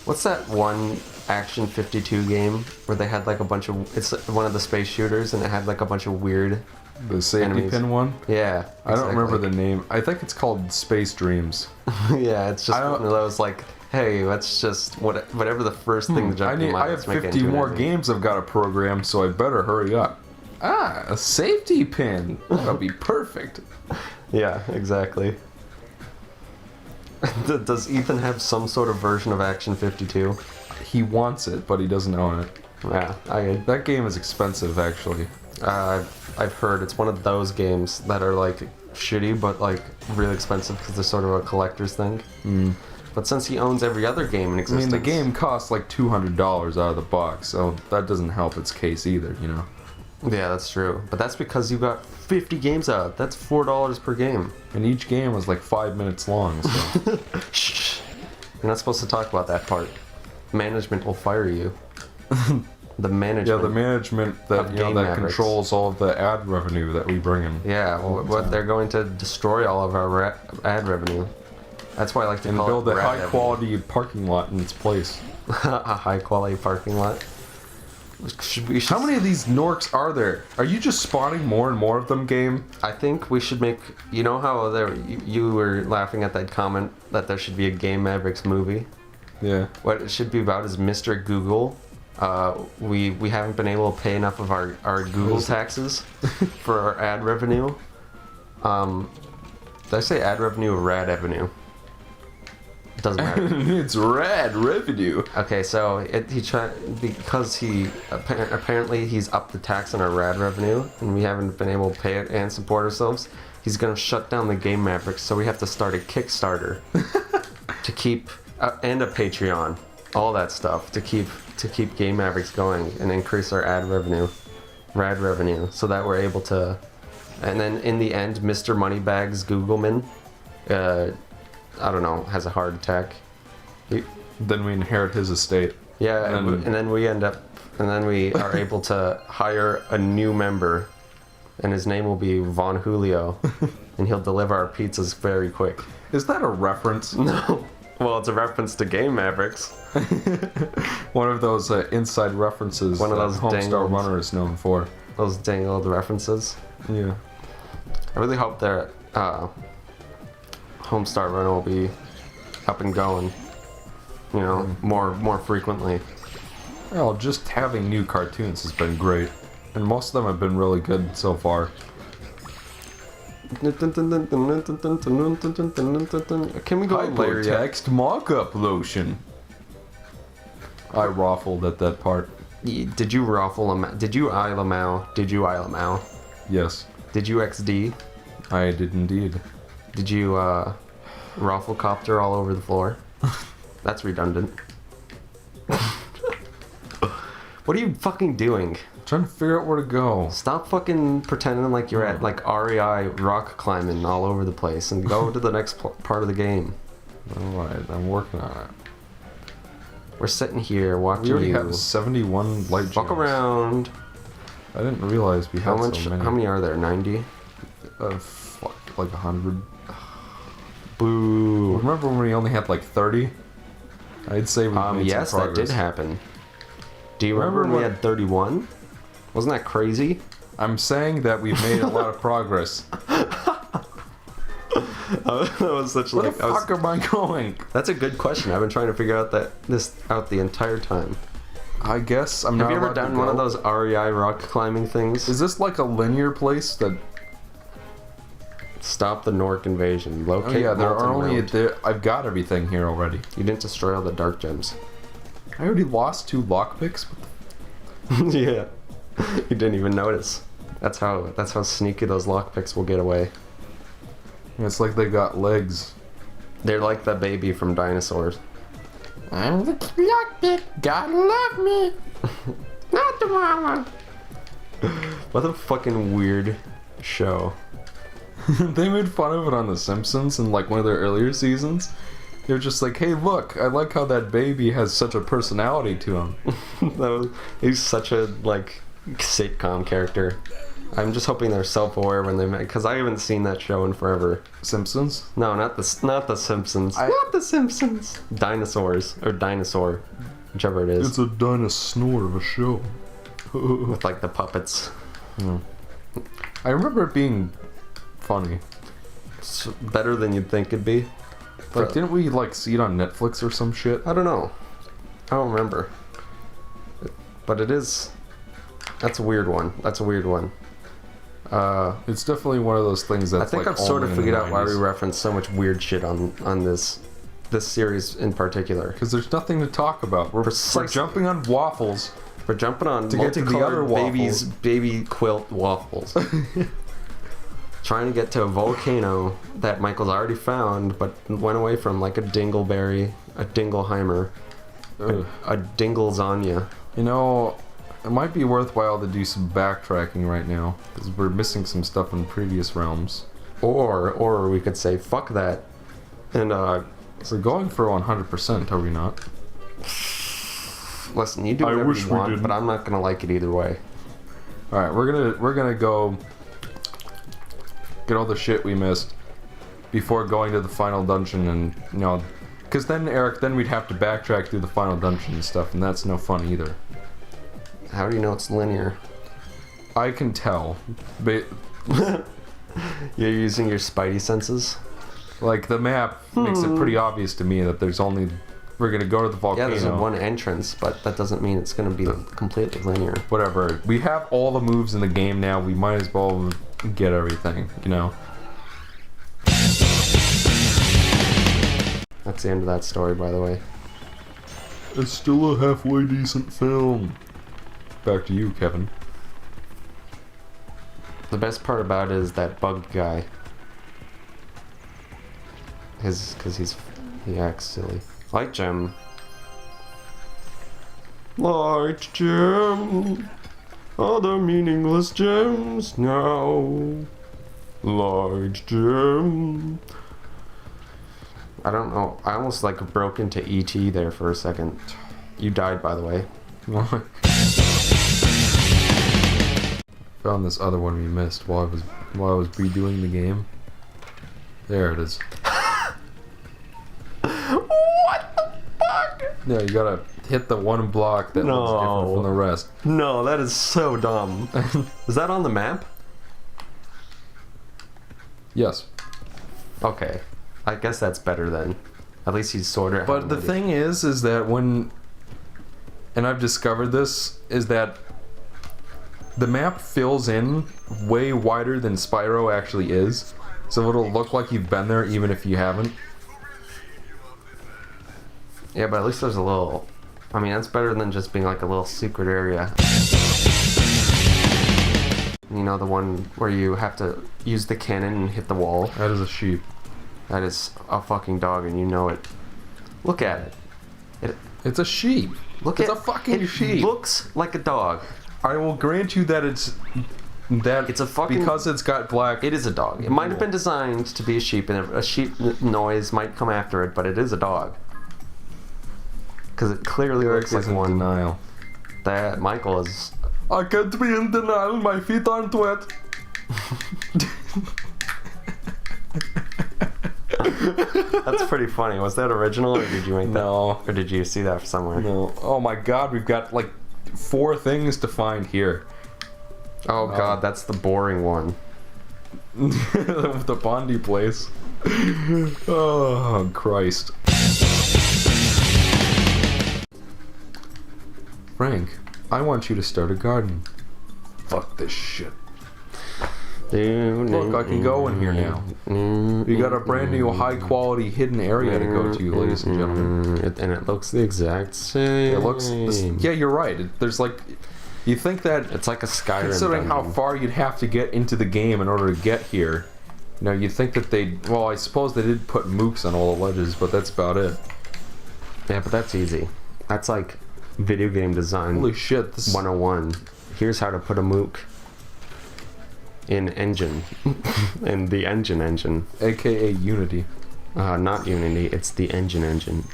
What's that one Action 52 game where they had like a bunch of... It's one of the space shooters and it had like a bunch of weird... The safety enemies. pin one? Yeah, I don't remember the name. I think it's called Space Dreams. Yeah, it's just one of those like, hey, let's just... Whatever the first thing that jumped in my I have 50 more games I've got to program, so I better hurry up. Ah, a safety pin. That'll be perfect. Yeah, exactly. Does Ethan have some sort of version of Action 52? He wants it, but he doesn't own it. Yeah, That game is expensive, actually. I've heard it's one of those games that are like shitty, but like really expensive because they're sort of a collector's thing. But since he owns every other game in existence... I mean, the game costs like $200 out of the box, so that doesn't help its case either, you know? Yeah, that's true. But that's because you got 50 games out. That's $4 per game. And each game was like 5 minutes long, so... Shh. You're not supposed to talk about that part. Management will fire you. The management. Yeah, the management that Mavericks. controls all of the ad revenue that we bring in. Yeah, what they're going to destroy all of our ad revenue. That's why I like to call build it a high quality parking lot in its place. A high quality parking lot. How many of these Norks are there? Are you just spawning more and more of them, game? I think we should make... You know how you were laughing at that comment that there should be a Game Mavericks movie? Yeah. What it should be about is Mr. Google. We haven't been able to pay enough of our Google taxes for our ad revenue. Did I say ad revenue or rad revenue? It doesn't matter. It's rad revenue. Okay, so because apparently he's upped the tax on our rad revenue, and we haven't been able to pay it and support ourselves. He's gonna shut down the Game Mavericks, so we have to start a Kickstarter to keep and a Patreon, all that stuff to keep Game Mavericks going and increase our rad revenue, so that we're able to. And then in the end, Mr. Moneybags Googleman, I don't know, has a heart attack. Then we inherit his estate. Yeah, and then we are able to hire a new member, and his name will be Von Julio, and he'll deliver our pizzas very quick. Is that a reference? No. Well, it's a reference to Game Mavericks. One of those inside references One of those Homestar Runner is known for. Those dangled references. Yeah. I really hope that Homestar Runner will be up and going, you know, more frequently. Well, just having new cartoons has been great, and most of them have been really good so far. Can we go layer yet? Hypertext mock-up lotion. I raffled at that part. Did you raffle them? Did you ILMAO? Did you ILMAO? Yes. Did you XD? I did indeed. Did you raffle copter all over the floor? That's redundant. What are you fucking doing? Trying to figure out where to go. Stop fucking pretending like you're at like REI rock climbing all over the place and go to the next part of the game. Alright, I'm working on it. We're sitting here watching We already you have 71 light walk gems. around. I didn't realize we had so many. How many are there? 90? Fuck, like 100. Boo. Remember when we only had like 30? I'd say we made yes, some that progress. did happen. Do you remember when we had 31? Wasn't that crazy? I'm saying that we've made a lot of progress. That was such Where the fuck am I going? That's a good question. I've been trying to figure out this out the entire time. I guess I'm Have not you ever allowed to done go. one of those REI rock climbing things? Is this like a linear place that... Stop the Nork invasion. Locate Oh yeah, there are molten only... round. I've got everything here already. You didn't destroy all the dark gems. I already lost 2 lockpicks. Yeah. You didn't even notice. That's how sneaky those lockpicks will get away. It's like they got legs. They're like the baby from Dinosaurs. I'm the lockpick. Gotta love me. Not the mama. What a fucking weird show. They made fun of it on The Simpsons in like one of their earlier seasons. They're just like, hey, look, I like how that baby has such a personality to him. He's such a like sitcom character. I'm just hoping they're self-aware when they make, because I haven't seen that show in forever. Simpsons? No, not the Simpsons. Not the Simpsons. Dinosaurs or dinosaur, whichever it is. It's a dinosaur of a show. With like the puppets. I remember it being funny. It's better than you'd think it'd be. Like, didn't we like see it on Netflix or some shit? I don't know. I don't remember. But it is. That's a weird one. That's a weird one. It's definitely one of those things that's I think like I've sort of only in the figured out why we 90s. reference so much weird shit on this series in particular. Because there's nothing to talk about. We're Precisely. jumping on waffles. We're jumping on To get to the multicolored other waffles. baby quilt waffles. Trying to get to a volcano that Michael's already found, but went away from, like a dingleberry, a dingleheimer, a dinglezanya. You know, it might be worthwhile to do some backtracking right now, because we're missing some stuff in previous realms. Or we could say, fuck that. And, We're going for 100%, are we not? listen, you do I whatever wish you we want, didn't. but I'm not gonna like it either way. Alright, we're gonna go get all the shit we missed before going to the final dungeon, and, you know, because then, Eric, then we'd have to backtrack through the final dungeon and stuff, and that's no fun either. How do you know it's linear? I can tell. But, You're using your spidey senses? like, the map makes it pretty obvious to me that there's only... We're gonna go to the Yeah, volcano. there's one entrance, but that doesn't mean it's gonna be completely linear. Whatever. We have all the moves in the game now. We might as well get everything, you know? That's the end of that story, by the way. It's still a halfway decent film. Back to you, Kevin. The best part about it is that bug guy. Because he acts silly. Light gem. Light gem. Other meaningless gems now. Light gem. I don't know. I almost like broke into E.T. there for a second. You died, by the way. Found this other one we missed while I was redoing the game. There it is. What the fuck? Yeah, you gotta hit the one block that looks different from the rest. No, that is so dumb. Is that on the map? Yes. Okay. I guess that's better then. At least he's sort of... But the thing is that when... And I've discovered this, is that the map fills in way wider than Spyro actually is. So it'll look like you've been there even if you haven't. Yeah, but at least there's a little... I mean, that's better than just being like a little secret area. You know, the one where you have to use the cannon and hit the wall? That is a sheep. That is a fucking dog and you know it. Look at it. It's a sheep. It's a fucking sheep. It looks like a dog. I will grant you that it's It's a fucking... because it's got black. It is a dog. It might have been designed to be a sheep, and a sheep noise might come after it, but it is a dog. Because it clearly looks like in one. denial. That Michael is... I can't be in denial. My feet aren't wet. That's pretty funny. Was that original, or did you make that? No. Or did you see that somewhere? No. Oh my God, we've got like 4 things to find here. Oh god, that's the boring one. The Bondi place. Oh Christ. Frank, I want you to start a garden. Fuck this shit. Look, I can go in here now. We got a brand new high quality hidden area to go to, ladies and gentlemen. And it looks the exact same. It looks... Yeah, you're right. There's like... You think that... It's like a Skyrim Considering how dungeon. far you'd have to get into the game in order to get here, you know, you'd think that they... Well, I suppose they did put mooks on all the ledges, but that's about it. Yeah, but that's easy. That's like video game design Holy shit, this... 101. Here's how to put a mook in engine. In the engine. AKA Unity. Not Unity, it's the engine.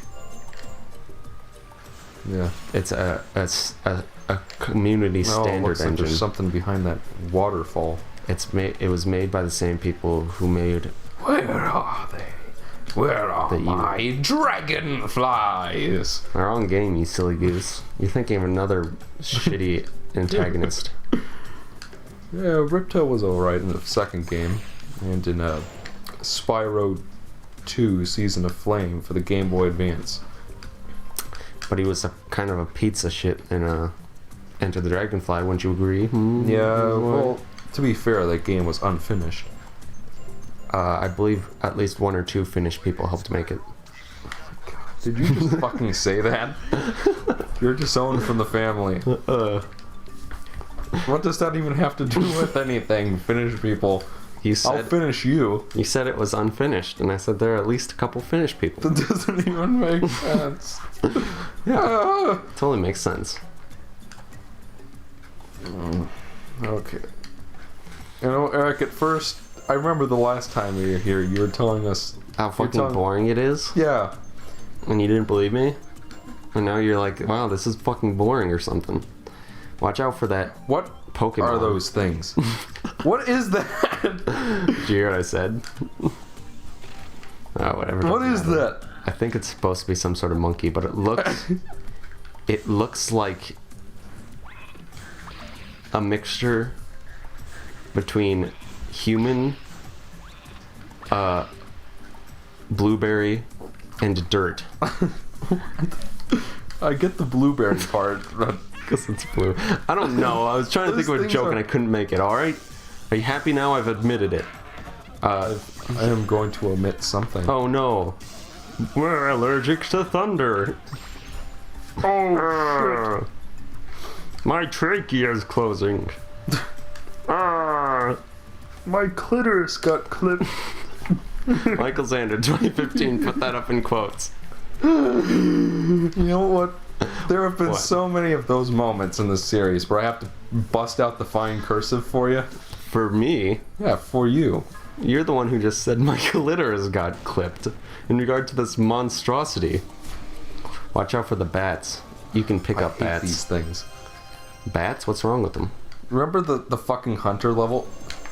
Yeah. It's a community No, it standard looks like engine. there's something behind that waterfall. It was made by the same people who made. Where are they? Where are my dragonflies? Our own game, you silly goose. You're thinking of another shitty antagonist. Yeah, Riptail was alright in the second game, and in Spyro 2 Season of Flame for the Game Boy Advance. But he was a kind of a pizza shit in Enter the Dragonfly, wouldn't you agree? Yeah, well, to be fair, that game was unfinished. I believe at least 1 or 2 Finnish people helped make it. Did you just fucking say that? You're disowned from the family. What does that even have to do with anything, Finnish people? I'll finish you. You said it was unfinished, and I said there are at least a couple Finnish people. That doesn't even make sense. Yeah, totally makes sense. Okay. You know, Eric, at first, I remember the last time you were here, you were telling us... How fucking boring it is? Yeah. And you didn't believe me? And now you're like, wow, this is fucking boring or something. Watch out for that. What Pokemon are those things? What is that? Did you hear what I said? Oh, whatever. What is that? I think it's supposed to be some sort of monkey, but it looks like a mixture between human, blueberry, and dirt. I get the blueberry part, but... Because it's blue. I don't know. I was trying to think of a joke and I couldn't make it. Alright? Are you happy now? I've admitted it. I am going to omit something. Oh no. We're allergic to thunder. Oh shit. My trachea is closing. My clitoris got clipped. Michael Zander, 2015, put that up in quotes. You know what? There have been so many of those moments in this series where I have to bust out the fine cursive for you. For me? Yeah, for you. You're the one who just said my clitoris got clipped in regard to this monstrosity. Watch out for the bats. You can pick up bats. These things. Bats? What's wrong with them? Remember the fucking hunter level?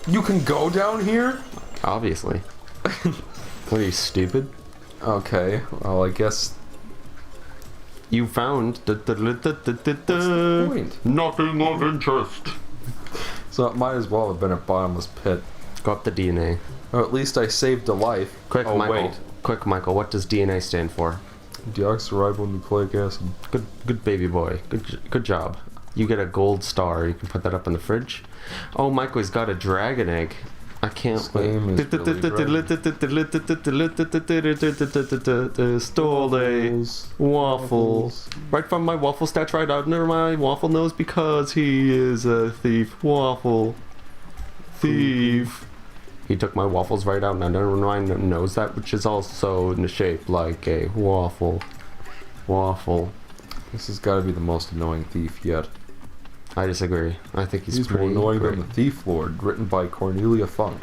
You can go down here? Obviously. What are you, stupid? Okay, well I guess... You found What's the point? nothing of interest. So it might as well have been a bottomless pit. Go up the DNA. Or at least I saved a life. Quick, oh, Michael. Wait. Quick, Michael. What does DNA stand for? Deoxyribonucleic acid. Good baby boy. Good job. You get a gold star. You can put that up in the fridge. Oh, Michael, he's got a dragon egg. I can't wait. Stole a waffle. Right from my waffle stats right under my waffle nose because he is a thief. Waffle. Thief. He took my waffles right out and under my nose, that which is also in the shape like a waffle. Waffle. This has got to be the most annoying thief yet. I disagree. I think he's more pretty annoying great. than The Thief Lord, written by Cornelia Funk.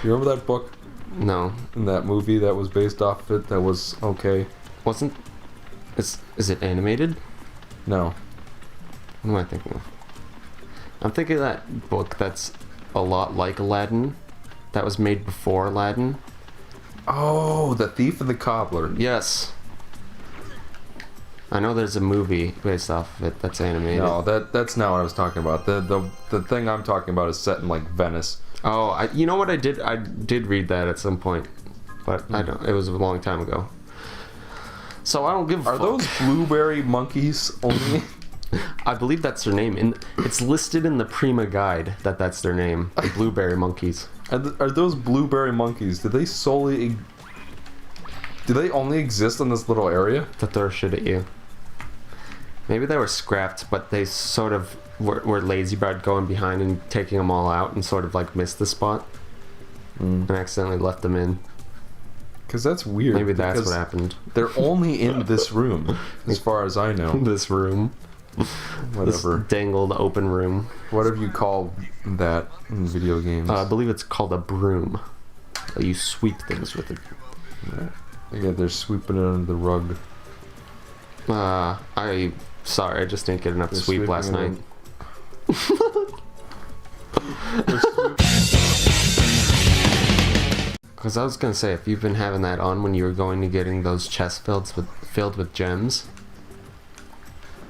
You remember that book? No. And that movie that was based off of it that was okay? Wasn't... Is it animated? No. What am I thinking of? I'm thinking of that book that's a lot like Aladdin. That was made before Aladdin. Oh, The Thief and the Cobbler. Yes. I know there's a movie based off of it that's animated. No, that's not what I was talking about. The thing I'm talking about is set in like Venice. Oh, you know what I did? I did read that at some point, but I don't. It was a long time ago. So I don't give a fuck. Are those blueberry monkeys only? I believe that's their name, and it's listed in the Prima Guide that that's their name. The blueberry monkeys. Are those blueberry monkeys? Do they only exist in this little area? To throw shit at you. Maybe they were scrapped, but they sort of were lazy about going behind and taking them all out and sort of like missed the spot and accidentally left them in. Because that's weird. Maybe that's what happened. They're only in this room, as far as I know. This room. Whatever. This dangled open room. Whatever you call that in video games. I believe it's called a broom. You sweep things with it. Yeah, they're sweeping it under the rug. Sorry, I just didn't get enough sleep last night. Because I was gonna say, if you've been having that on when you were going to getting those chests filled with gems.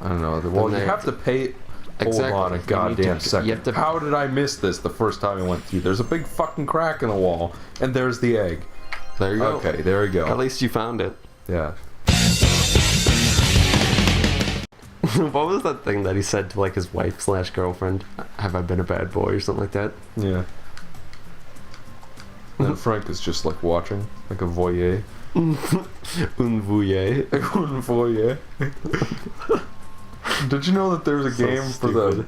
I don't know. Well, you have to pay. Hold on a goddamn second. How did I miss this the first time I went through? There's a big fucking crack in the wall, and there's the egg. There you go. Okay, there we go. At least you found it. Yeah. What was that thing that he said to like his wife / girlfriend? Have I been a bad boy or something like that? Yeah. And then Frank is just like watching, like a voyeur. Un voyeur. Un voyeur. Did you know that there's a game for the...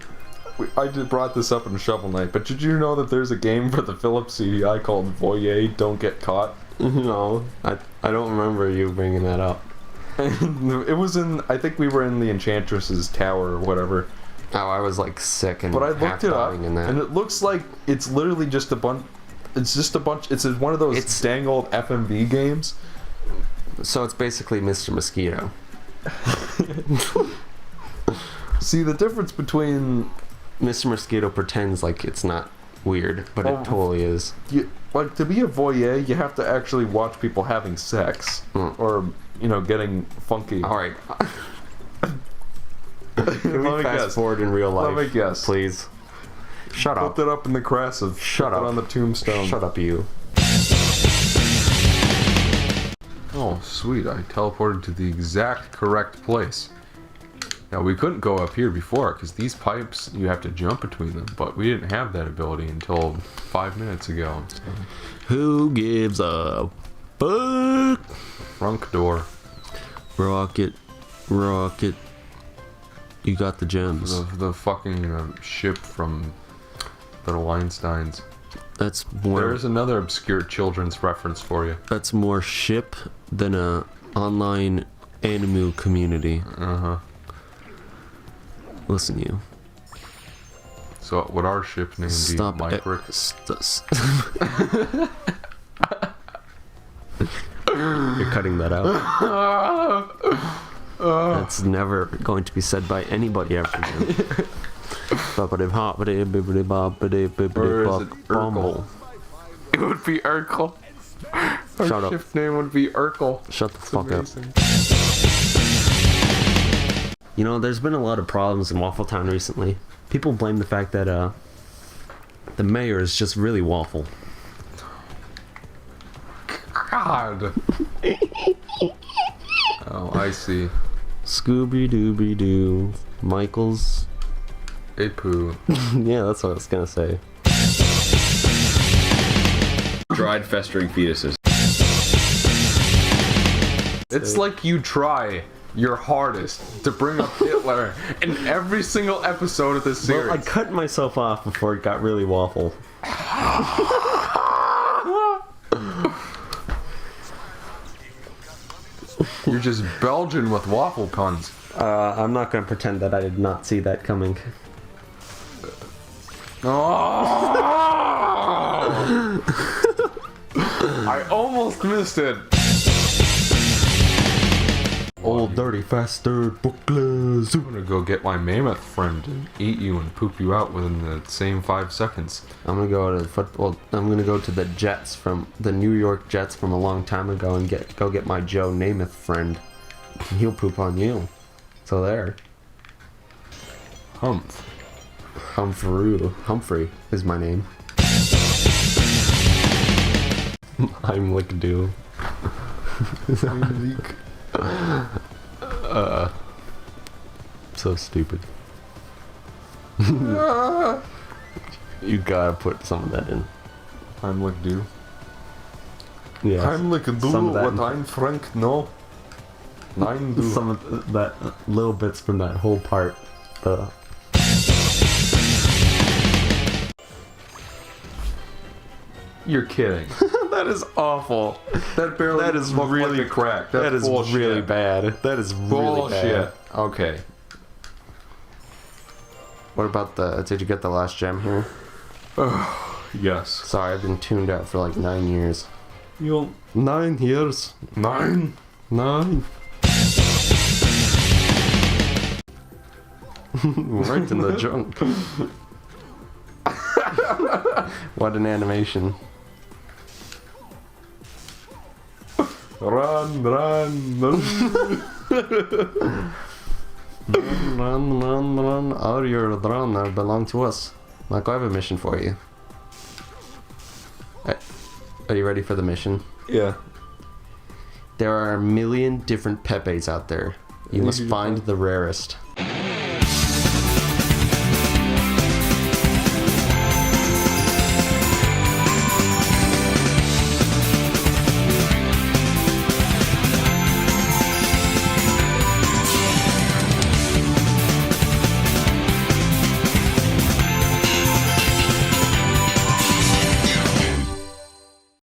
I just brought this up in Shovel Knight, but did you know that there's a game for the Philips CDI called Voyeur Don't Get Caught? No, I don't remember you bringing that up. It was in... I think we were in the Enchantress's tower or whatever. Oh, I was like sick and but I looked it up, in that. and it looks like it's literally just a bunch... It's just a bunch... It's one of those dang old FMV games. So it's basically Mr. Mosquito. See, the difference between... Mr. Mosquito pretends like it's not weird, but it totally is. Like, to be a voyeur, you have to actually watch people having sex. Or, you know, getting funky. Alright. Can we fast forward in real life? Let me guess. Please. Shut up. Put that up in the crescent. Shut up. On the tombstone. Shut up, you. Oh, sweet. I teleported to the exact correct place. Now, we couldn't go up here before, because these pipes, you have to jump between them, but we didn't have that ability until 5 minutes ago. So. Who gives a fuck? Front door. Rocket. Rocket. You got the gems. The fucking ship from the Weinsteins. That's more... There's another obscure children's reference for you. That's more ship than a online anime community. Uh-huh. Listen, you. So would our ship name be Mavericks? You're cutting that out. That's never going to be said by anybody ever again. Or is it Urkel? It would be Urkel. Our ship name would be Urkel. Shut the fuck up. You know, there's been a lot of problems in Waffle Town recently. People blame the fact that the mayor is just really waffle. God. Oh, I see. Scooby Dooby Doo. Michael's. A poo. Yeah, that's what I was gonna say. Dried festering fetuses. It's like you try your hardest to bring up Hitler in every single episode of this series. Well, I cut myself off before it got really waffle. You're just Belgian with waffle puns. I'm not gonna pretend that I did not see that coming. Oh! I almost missed it. Old dirty faster bookless. I'm gonna go get my mammoth friend and eat you and poop you out within the same 5 seconds. I'm gonna go to football. I'm gonna go to the Jets from the New York Jets from a long time ago and go get my Joe Namath friend. He'll poop on you. So there. Humphrey is my name. I'm like do. So stupid. You gotta put some of that in. I'm like do. Yeah. I'm like do what I'm Frank no. Nine do. Some of that little bits from that whole part. You're kidding. That is awful. That is really like a crack. That is bullshit. really bad. That is really bad. Okay. What about did you get the last gem here? Yes. Sorry, I've been tuned out for like 9 years. 9 9 years. 9? 9. Right in the junk. What an animation. Run, run, run. Run. Oh, you're the run that belong to us. Like, I have a mission for you. Are you ready for the mission? Yeah. There are a million different Pepes out there. You must find the rarest.